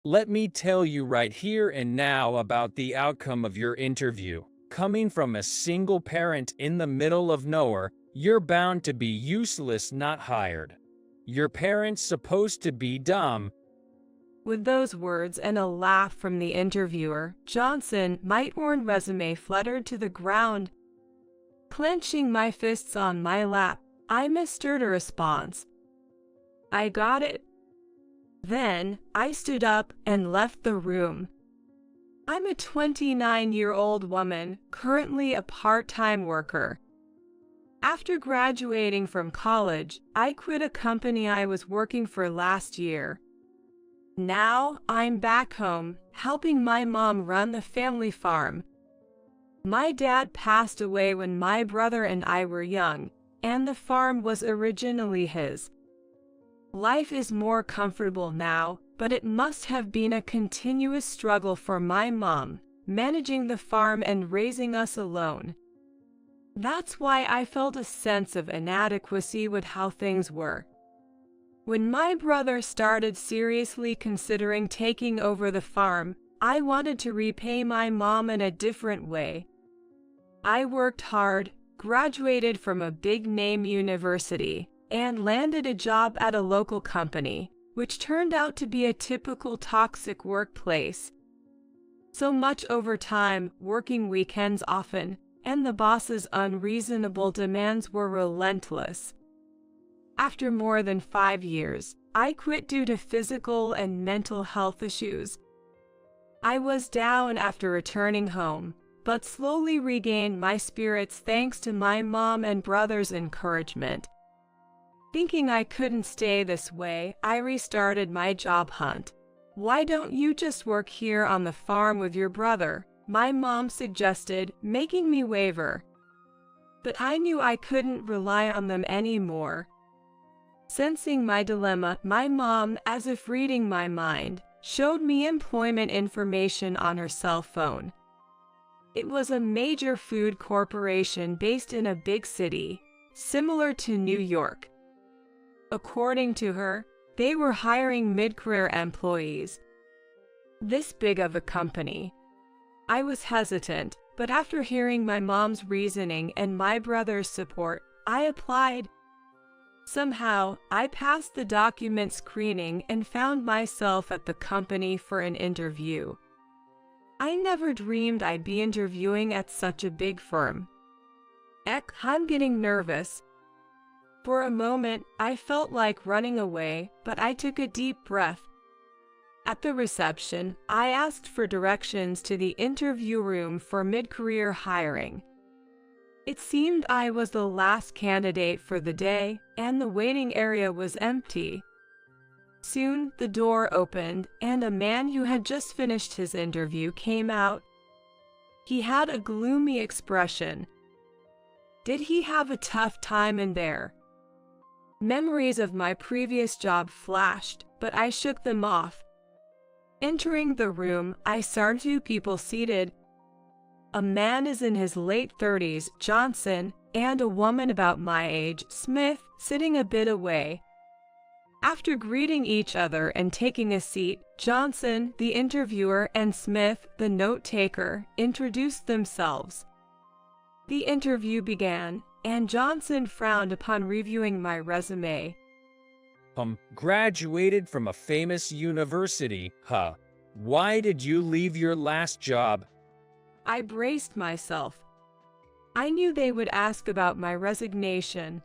Let me tell you right here and now about the outcome of your interview. Coming from a single parent in the middle of nowhere, you're bound to be useless, not hired. Your parents supposed to be dumb. With those words and a laugh from the interviewer, Johnson, my worn resume fluttered to the ground. Clenching my fists on my lap, I mustered a response. I got it. Then, I stood up and left the room. I'm a 29-year-old woman, currently a part-time worker. After graduating from college, I quit a company I was working for last year. Now, I'm back home, helping my mom run the family farm. My dad passed away when my brother and I were young, and the farm was originally his. Life is more comfortable now, but it must have been a continuous struggle for my mom, managing the farm and raising us alone. That's why I felt a sense of inadequacy with how things were. When my brother started seriously considering taking over the farm, I wanted to repay my mom in a different way. I worked hard, graduated from a big-name university, and landed a job at a local company, which turned out to be a typical toxic workplace. So much overtime, working weekends often, and the boss's unreasonable demands were relentless. After more than 5 years, I quit due to physical and mental health issues. I was down after returning home, but slowly regained my spirits thanks to my mom and brother's encouragement. Thinking I couldn't stay this way, I restarted my job hunt. Why don't you just work here on the farm with your brother? My mom suggested, making me waver. But I knew I couldn't rely on them anymore. Sensing my dilemma, my mom, as if reading my mind, showed me employment information on her cell phone. It was a major food corporation based in a big city, similar to New York. According to her, they were hiring mid-career employees. This big of a company. I was hesitant, but after hearing my mom's reasoning and my brother's support, I applied. Somehow, I passed the document screening and found myself at the company for an interview. I never dreamed I'd be interviewing at such a big firm. Eck, I'm getting nervous. For a moment, I felt like running away, but I took a deep breath. At the reception, I asked for directions to the interview room for mid-career hiring. It seemed I was the last candidate for the day, and the waiting area was empty. Soon, the door opened, and a man who had just finished his interview came out. He had a gloomy expression. Did he have a tough time in there? Memories of my previous job flashed, but I shook them off. Entering the room, I saw 2 people seated. A man is in his late 30s, Johnson, and a woman about my age, Smith, sitting a bit away. After greeting each other and taking a seat, Johnson, the interviewer, and Smith, the note-taker, introduced themselves. The interview began, and Johnson frowned upon reviewing my resume. Graduated from a famous university, huh? Why did you leave your last job? I braced myself. I knew they would ask about my resignation.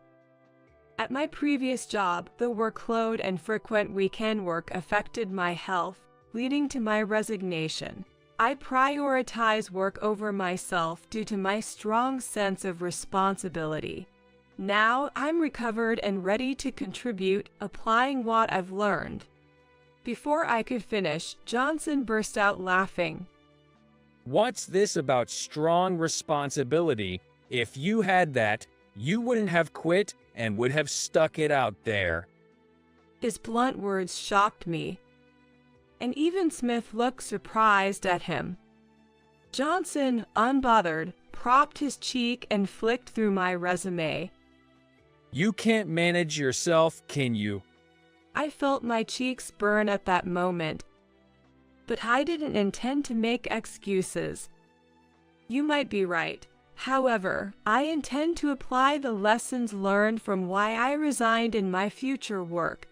At my previous job, the workload and frequent weekend work affected my health, leading to my resignation. I prioritize work over myself due to my strong sense of responsibility. Now I'm recovered and ready to contribute, applying what I've learned. Before I could finish, Johnson burst out laughing. What's this about strong responsibility? If you had that, you wouldn't have quit and would have stuck it out there. His blunt words shocked me, and even Smith looked surprised at him. Johnson, unbothered, propped his cheek and flicked through my resume. You can't manage yourself, can you? I felt my cheeks burn at that moment. but I didn't intend to make excuses. You might be right. However, I intend to apply the lessons learned from why I resigned in my future work,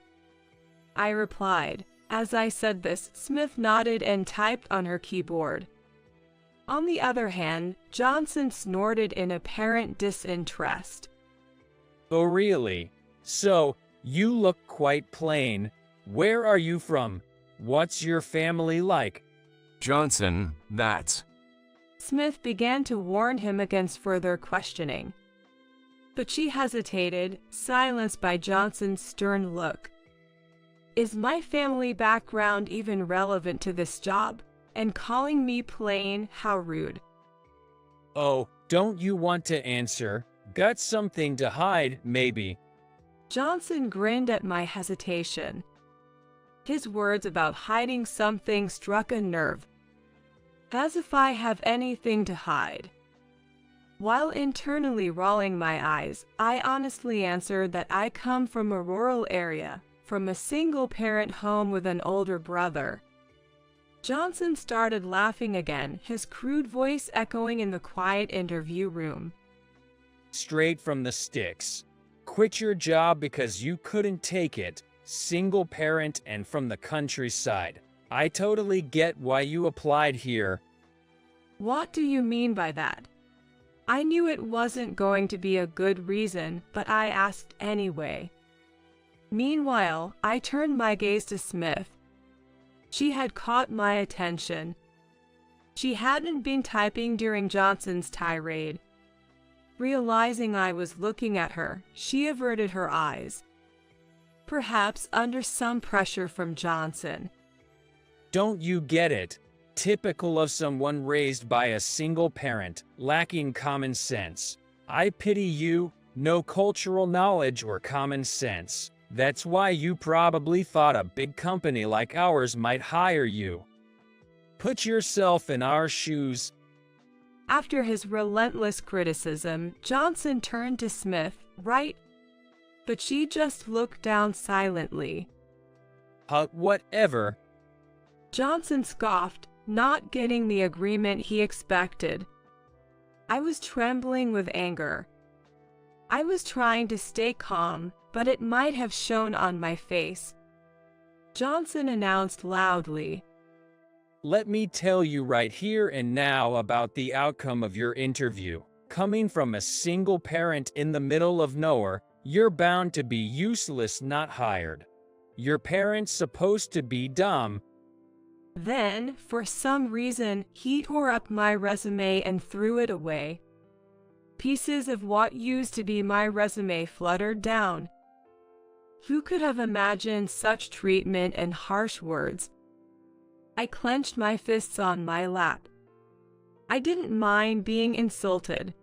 I replied. As I said this, Smith nodded and typed on her keyboard. On the other hand, Johnson snorted in apparent disinterest. Oh really? So, you look quite plain. Where are you from? What's your family like? Johnson, that's... Smith began to warn him against further questioning. But she hesitated, silenced by Johnson's stern look. Is my family background even relevant to this job? And calling me plain, how rude. Oh, don't you want to answer? Got something to hide, maybe? Johnson grinned at my hesitation. His words about hiding something struck a nerve. As if I have anything to hide. While internally rolling my eyes, I honestly answered that I come from a rural area, from a single-parent home with an older brother. Johnson started laughing again, his crude voice echoing in the quiet interview room. Straight from the sticks. Quit your job because you couldn't take it, single parent and from the countryside. I totally get why you applied here. What do you mean by that? I knew it wasn't going to be a good reason, but I asked anyway. Meanwhile, I turned my gaze to Smith. She had caught my attention. She hadn't been typing during Johnson's tirade. Realizing I was looking at her, she averted her eyes. Perhaps under some pressure from Johnson. Don't you get it? Typical of someone raised by a single parent, lacking common sense. I pity you, no cultural knowledge or common sense. That's why you probably thought a big company like ours might hire you. Put yourself in our shoes. After his relentless criticism, Johnson turned to Smith, right? But she just looked down silently. Whatever. Johnson scoffed, not getting the agreement he expected. I was trembling with anger. I was trying to stay calm, but it might have shown on my face. Johnson announced loudly, Let me tell you right here and now about the outcome of your interview. Coming from a single parent in the middle of nowhere, you're bound to be useless, not hired. Your parent's supposed to be dumb. Then, for some reason, he tore up my resume and threw it away. Pieces of what used to be my resume fluttered down. Who could have imagined such treatment and harsh words? I clenched my fists on my lap. I didn't mind being insulted,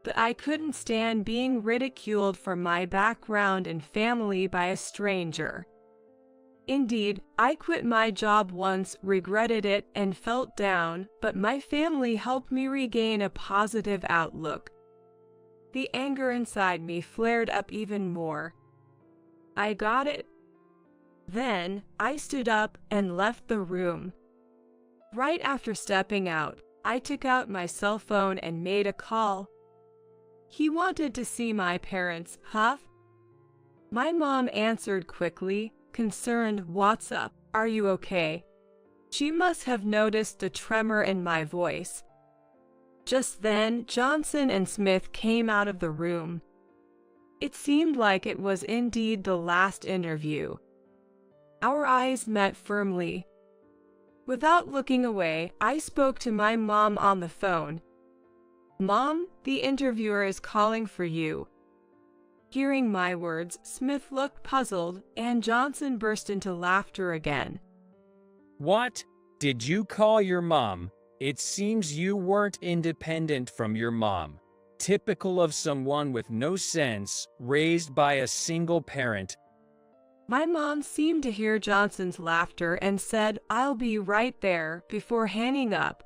but I couldn't stand being ridiculed for my background and family by a stranger. Indeed, I quit my job once, regretted it, and felt down, but my family helped me regain a positive outlook. The anger inside me flared up even more. I got it. Then, I stood up and left the room. Right after stepping out, I took out my cell phone and made a call. He wanted to see my parents, huh? My mom answered quickly, concerned. What's up? Are you okay? She must have noticed a tremor in my voice. Just then, Johnson and Smith came out of the room. It seemed like it was indeed the last interview. Our eyes met firmly. Without looking away, I spoke to my mom on the phone. Mom, the interviewer is calling for you. Hearing my words, Smith looked puzzled, and Johnson burst into laughter again. What? Did you call your mom? It seems you weren't independent from your mom. Typical of someone with no sense, raised by a single parent. My mom seemed to hear Johnson's laughter and said, "I'll be right there," before hanging up.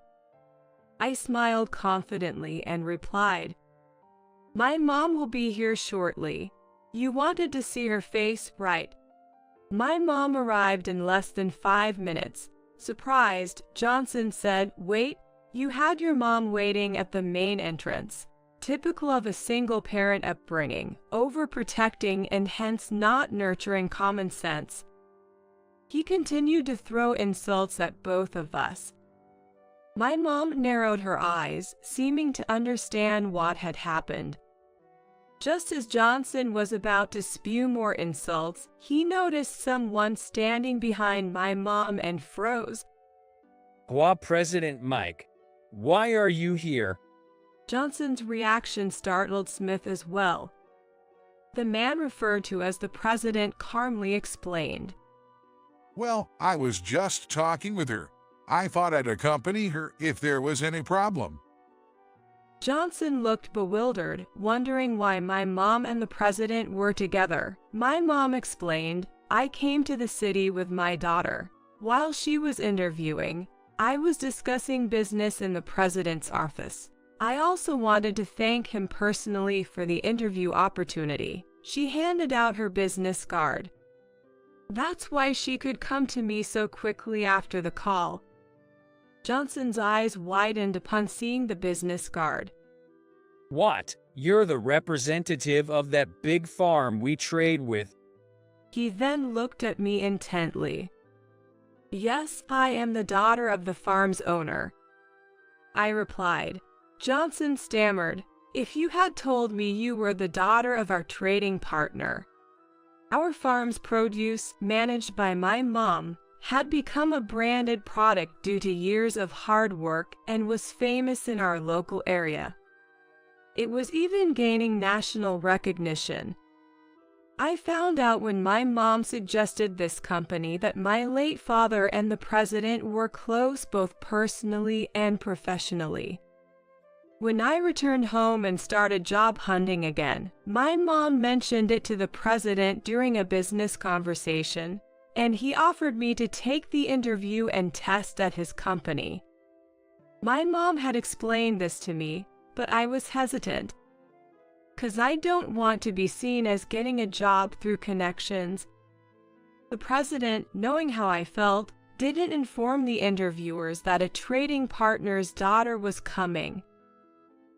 I smiled confidently and replied, "My mom will be here shortly. You wanted to see her face, right?" My mom arrived in less than 5 minutes. Surprised, Johnson said, "Wait, you had your mom waiting at the main entrance." Typical of a single-parent upbringing, overprotecting and hence not nurturing common sense. He continued to throw insults at both of us. My mom narrowed her eyes, seeming to understand what had happened. Just as Johnson was about to spew more insults, he noticed someone standing behind my mom and froze. President Mike, why are you here? Johnson's reaction startled Smith as well. The man referred to as the president calmly explained. Well, I was just talking with her. I thought I'd accompany her if there was any problem. Johnson looked bewildered, wondering why my mom and the president were together. My mom explained, "I came to the city with my daughter. While she was interviewing, I was discussing business in the president's office. I also wanted to thank him personally for the interview opportunity." She handed out her business card. "That's why she could come to me so quickly after the call." Johnson's eyes widened upon seeing the business card. What? You're the representative of that big farm we trade with? He then looked at me intently. "Yes, I am the daughter of the farm's owner," I replied. Johnson stammered, "If you had told me you were the daughter of our trading partner." Our farm's produce, managed by my mom, had become a branded product due to years of hard work and was famous in our local area. It was even gaining national recognition. I found out when my mom suggested this company that my late father and the president were close both personally and professionally. When I returned home and started job hunting again, my mom mentioned it to the president during a business conversation, and he offered me to take the interview and test at his company. My mom had explained this to me, but I was hesitant. 'Cause I don't want to be seen as getting a job through connections. The president, knowing how I felt, didn't inform the interviewers that a trading partner's daughter was coming.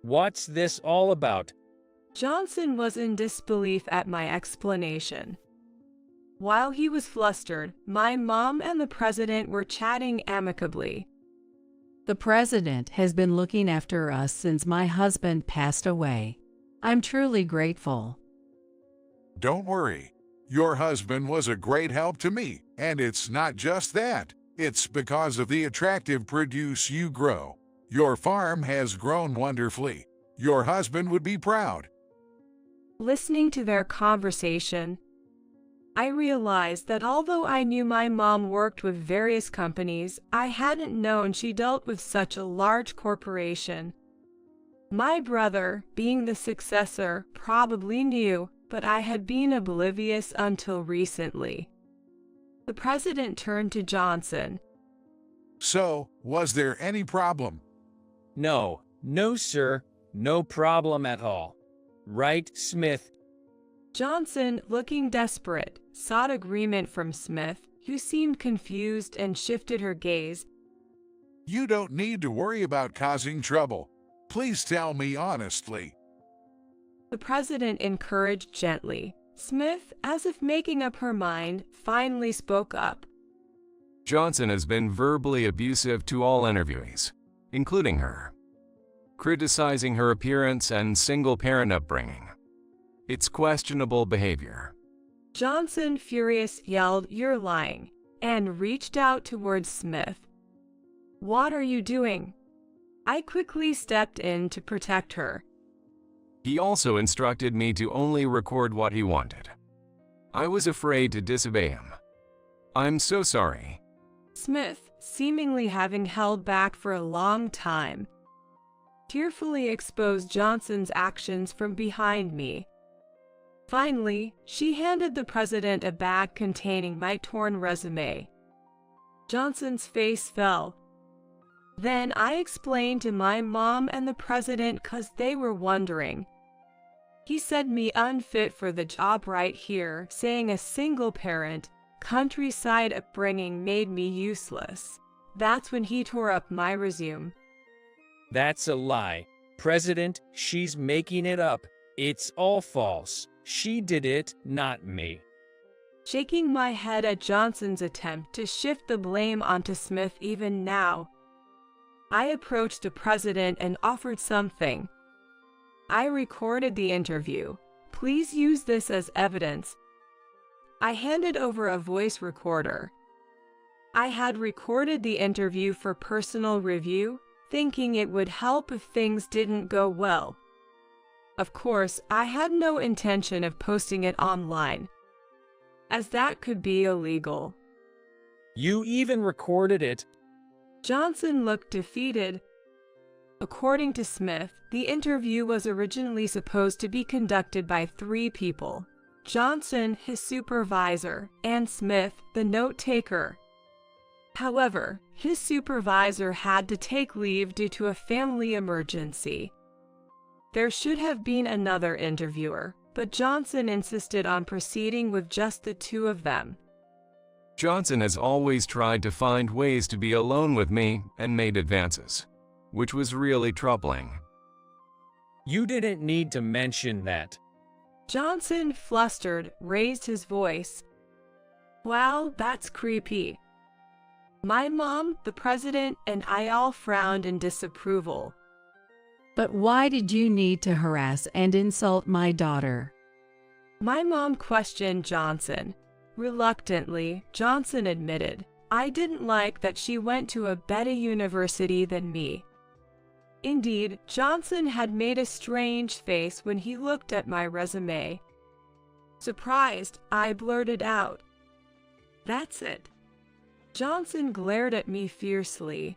What's this all about? Johnson was in disbelief at my explanation. While he was flustered, my mom and the president were chatting amicably. "The president has been looking after us since my husband passed away. I'm truly grateful." Don't worry. Your husband was a great help to me, and it's not just that. It's because of the attractive produce you grow. Your farm has grown wonderfully. Your husband would be proud. Listening to their conversation, I realized that although I knew my mom worked with various companies, I hadn't known she dealt with such a large corporation. My brother, being the successor, probably knew, but I had been oblivious until recently. The president turned to Johnson. So, was there any problem? No, sir, no problem at all. Right, Smith? Johnson, looking desperate, sought agreement from Smith, who seemed confused and shifted her gaze. You don't need to worry about causing trouble. Please tell me honestly. The president encouraged gently. Smith, as if making up her mind, finally spoke up. Johnson has been verbally abusive to all interviewees, including her, criticizing her appearance and single-parent upbringing. It's questionable behavior. Johnson, furious, yelled, "You're lying," and reached out towards Smith. "What are you doing?" I quickly stepped in to protect her. He also instructed me to only record what he wanted. I was afraid to disobey him. I'm so sorry. Smith, seemingly having held back for a long time, tearfully exposed Johnson's actions from behind me. Finally, she handed the president a bag containing my torn resume. Johnson's face fell. Then I explained to my mom and the president 'cause they were wondering. He said me unfit for the job right here, saying a single parent, countryside upbringing made me useless. That's when he tore up my resume. That's a lie. President, she's making it up. It's all false. She did it, not me. Shaking my head at Johnson's attempt to shift the blame onto Smith even now, I approached the president and offered something. I recorded the interview. Please use this as evidence. I handed over a voice recorder. I had recorded the interview for personal review, thinking it would help if things didn't go well. Of course, I had no intention of posting it online, as that could be illegal. You even recorded it. Johnson looked defeated. According to Smith, the interview was originally supposed to be conducted by 3 people: Johnson, his supervisor, and Smith, the note-taker. However, his supervisor had to take leave due to a family emergency. There should have been another interviewer, but Johnson insisted on proceeding with just the 2 of them. Johnson has always tried to find ways to be alone with me and made advances, which was really troubling. You didn't need to mention that. Johnson, flustered, raised his voice. Well, that's creepy. My mom, the president, and I all frowned in disapproval. But why did you need to harass and insult my daughter? My mom questioned Johnson. Reluctantly, Johnson admitted, I didn't like that she went to a better university than me. Indeed, Johnson had made a strange face when he looked at my resume. Surprised, I blurted out, "That's it." Johnson glared at me fiercely.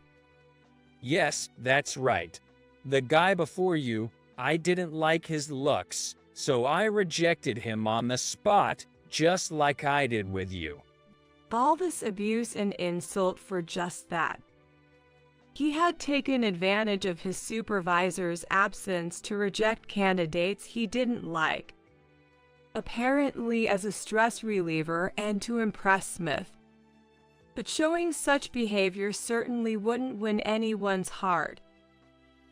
Yes, that's right. The guy before you, I didn't like his looks, so I rejected him on the spot, just like I did with you. All this abuse and insult for just that. He had taken advantage of his supervisor's absence to reject candidates he didn't like, apparently as a stress reliever and to impress Smith. But showing such behavior certainly wouldn't win anyone's heart.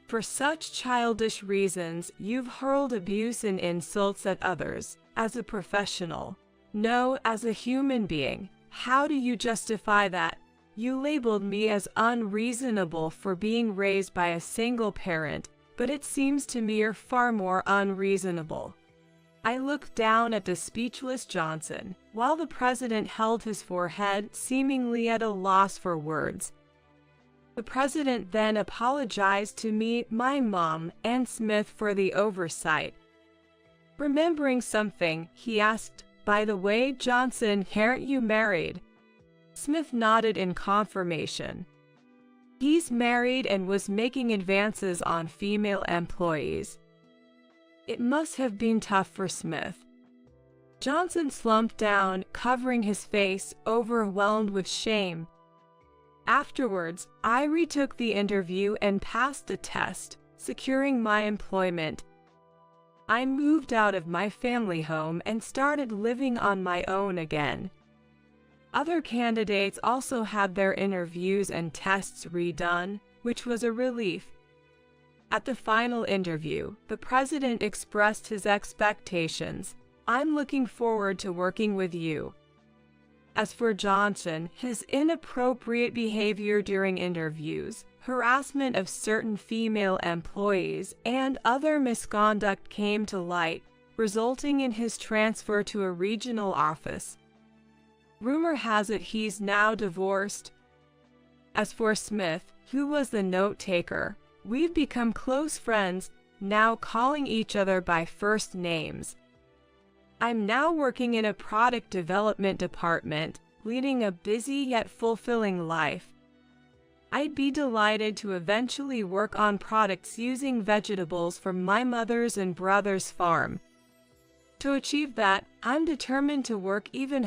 For such childish reasons, you've hurled abuse and insults at others, as a professional. No, as a human being. How do you justify that? You labeled me as unreasonable for being raised by a single parent, but it seems to me you're far more unreasonable. I looked down at the speechless Johnson, while the president held his forehead, seemingly at a loss for words. The president then apologized to me, my mom, and Smith for the oversight. Remembering something, he asked, "By the way, Johnson, aren't you married?" Smith nodded in confirmation. He's married and was making advances on female employees. It must have been tough for Smith. Johnson slumped down, covering his face, overwhelmed with shame. Afterwards, I retook the interview and passed the test, securing my employment. I moved out of my family home and started living on my own again. Other candidates also had their interviews and tests redone, which was a relief. At the final interview, the president expressed his expectations. "I'm looking forward to working with you." As for Johnson, his inappropriate behavior during interviews, harassment of certain female employees, and other misconduct came to light, resulting in his transfer to a regional office. Rumor has it he's now divorced. As for Smith, who was the note-taker, we've become close friends, now calling each other by first names. I'm now working in a product development department, leading a busy yet fulfilling life. I'd be delighted to eventually work on products using vegetables from my mother's and brother's farm. To achieve that, I'm determined to work even